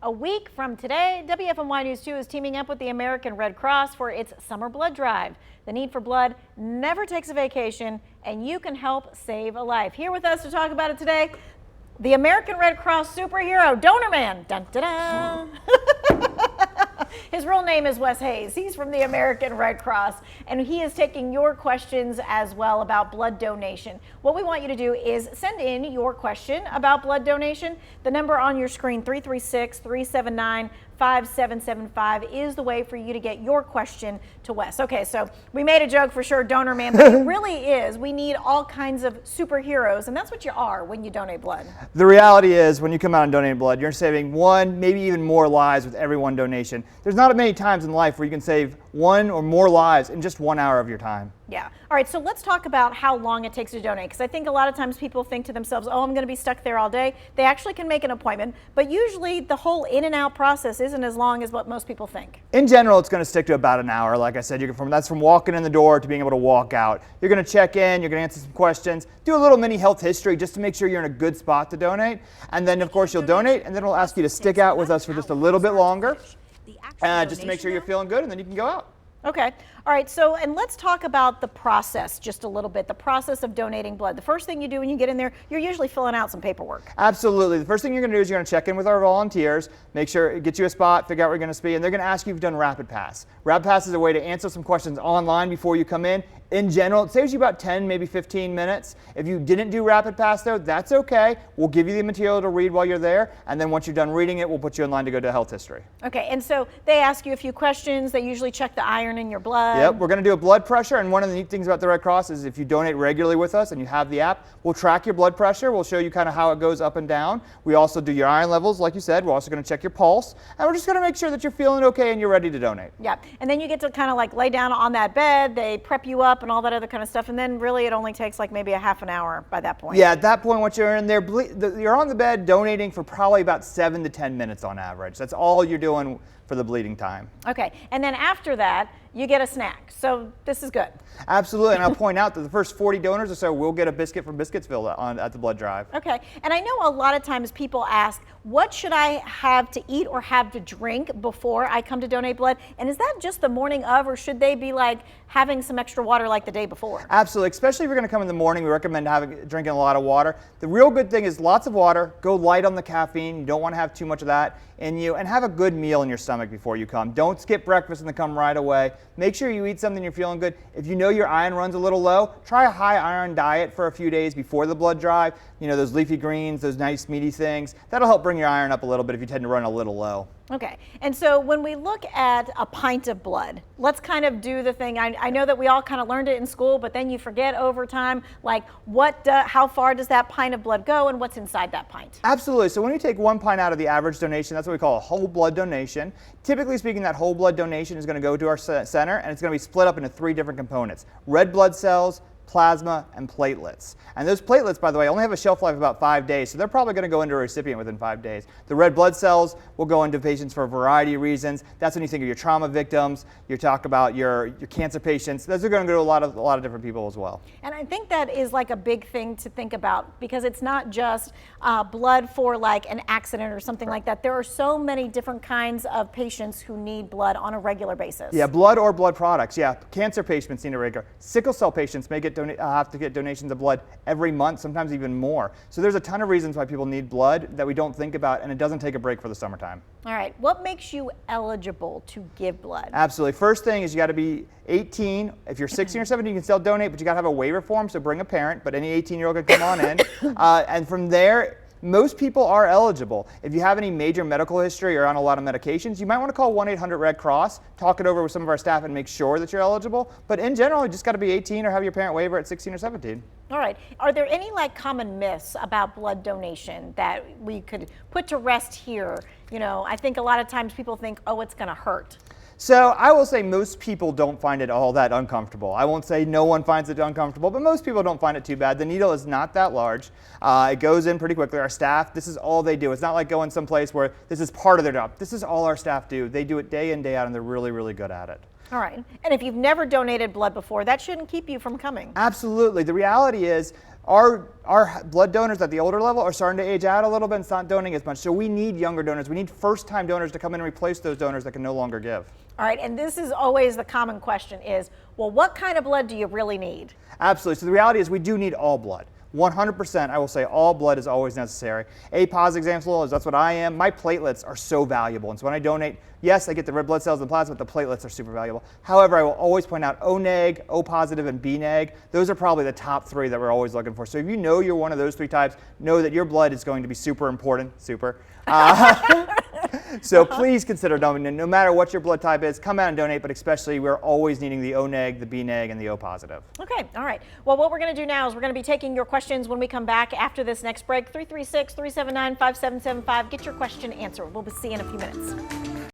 A week from today, WFMY News 2 is teaming up with the American Red Cross for its summer blood drive. The need for blood never takes a vacation, and you can help save a life. Here with us to talk about it today, the American Red Cross superhero, Donor Man. Dun, dun, dun. His real name is Wes Hayes. He's from the American Red Cross, and he is taking your questions as well about blood donation. What we want you to do is send in your question about blood donation. The number on your screen, 336-379-5775, is the way for you to get your question to Wes. Okay, so we made a joke for sure, Donor Man, but it really is. We need all kinds of superheroes, and that's what you are when you donate blood. The reality is, when you come out and donate blood, you're saving one, maybe even more lives with every one donation. There's not many times in life where you can save one or more lives in just 1 hour of your time. Yeah. All right, so let's talk about how long it takes to donate, because I think a lot of times people think to themselves, oh, I'm going to be stuck there all day. They actually can make an appointment, but usually the whole in and out process isn't as long as what most people think. In general, it's going to stick to about an hour. Like I said, that's from walking in the door to being able to walk out. You're going to check in, you're going to answer some questions, do a little mini health history just to make sure you're in a good spot to donate. And then, of course, you'll donate, and then we'll ask you to stick out with us for just a little bit longer, just to make sure you're feeling good, and then you can go out. Okay. All right. So, and let's talk about the process just a little bit, the process of donating blood. The first thing you do when you get in there, you're usually filling out some paperwork. Absolutely. The first thing you're going to do is you're going to check in with our volunteers, make sure, get you a spot, figure out where you're going to be, and they're going to ask you if you've done Rapid Pass. Rapid Pass is a way to answer some questions online before you come in. In general, it saves you about 10, maybe 15 minutes. If you didn't do Rapid Pass though, that's okay. We'll give you the material to read while you're there, and then once you're done reading it, we'll put you in line to go to health history. Okay, and so they ask you a few questions. They usually check the iron in your blood. Yep, we're going to do a blood pressure, and one of the neat things about the Red Cross is if you donate regularly with us and you have the app, we'll track your blood pressure. We'll show you kind of how it goes up and down. We also do your iron levels, like you said. We're also going to check your pulse, and we're just going to make sure that you're feeling okay and you're ready to donate. Yeah, and then you get to kind of like lay down on that bed. They prep you up and all that other kind of stuff. And then really it only takes like maybe a half an hour by that point. Yeah, at that point, once you're in there, you're on the bed donating for probably about 7 to 10 minutes on average. That's all you're doing for the bleeding time. Okay, and then after that, you get a snack. So this is good. Absolutely, and I'll point out that the first 40 donors or so will get a biscuit from Biscuitsville at the blood drive. Okay, and I know a lot of times people ask, what should I have to eat or have to drink before I come to donate blood? And is that just the morning of, or should they be like having some extra water like the day before? Absolutely, especially if you're going to come in the morning, we recommend drinking a lot of water. The real good thing is lots of water, go light on the caffeine, you don't want to have too much of that in you, and have a good meal in your stomach before you come. Don't skip breakfast and then come right away. Make sure you eat something you're feeling good. If you know your iron runs a little low, try a high iron diet for a few days before the blood drive. You know, those leafy greens, those nice meaty things. That'll help bring your iron up a little bit if you tend to run a little low. Okay, and so when we look at a pint of blood, let's kind of do the thing. I know that we all kind of learned it in school, but then you forget over time, like how far does that pint of blood go and what's inside that pint? Absolutely. So when you take 1 pint out of the average donation, that's what we call a whole blood donation. Typically speaking, that whole blood donation is going to go to our center, and it's going to be split up into 3 different components: red blood cells, plasma, and platelets. And those platelets, by the way, only have a shelf life of about 5 days, so they're probably going to go into a recipient within 5 days. The red blood cells will go into patients for a variety of reasons. That's when you think of your trauma victims, you talk about your cancer patients. Those are going to go to a lot of different people as well. And I think that is like a big thing to think about, because it's not just blood for like an accident or something like that. There are so many different kinds of patients who need blood on a regular basis. Yeah, blood or blood products. Yeah, cancer patients need a regular. Sickle cell patients may have to get donations of blood every month, sometimes even more. So there's a ton of reasons why people need blood that we don't think about, and it doesn't take a break for the summertime. All right, what makes you eligible to give blood? Absolutely. First thing is you got to be 18. If you're 16 or 17, you can still donate, but you got to have a waiver form, so bring a parent, but any 18-year-old can come on in. And from there, most people are eligible. If you have any major medical history or on a lot of medications, you might want to call 1-800-RED-CROSS, talk it over with some of our staff and make sure that you're eligible. But in general, you just got to be 18 or have your parent waiver at 16 or 17. All right. Are there any like common myths about blood donation that we could put to rest here? You know, I think a lot of times people think, oh, it's going to hurt. So I will say most people don't find it all that uncomfortable. I won't say no one finds it uncomfortable, but most people don't find it too bad. The needle is not that large. It goes in pretty quickly. Our staff, this is all they do. It's not like going someplace where this is part of their job. This is all our staff do. They do it day in, day out, and they're really, really good at it. All right. And if you've never donated blood before, that shouldn't keep you from coming. Absolutely. The reality is Our blood donors at the older level are starting to age out a little bit and not donating as much. So we need younger donors. We need first-time donors to come in and replace those donors that can no longer give. All right, and this is always the common question is, well, what kind of blood do you really need? Absolutely. So the reality is we do need all blood. 100%, I will say all blood is always necessary. A positive example is that's what I am. My platelets are so valuable. And so when I donate, yes, I get the red blood cells and plasma, but the platelets are super valuable. However, I will always point out O neg, O positive, and B neg. Those are probably the top 3 that we're always looking for. So if you know you're one of those 3 types, know that your blood is going to be super important. Super. So please consider donating. No matter what your blood type is, come out and donate, but especially we're always needing the O neg, the B neg, and the O positive. Okay, all right. Well, what we're going to do now is we're going to be taking your questions when we come back after this next break. 336-379-5775. Get your question answered. We'll see you in a few minutes.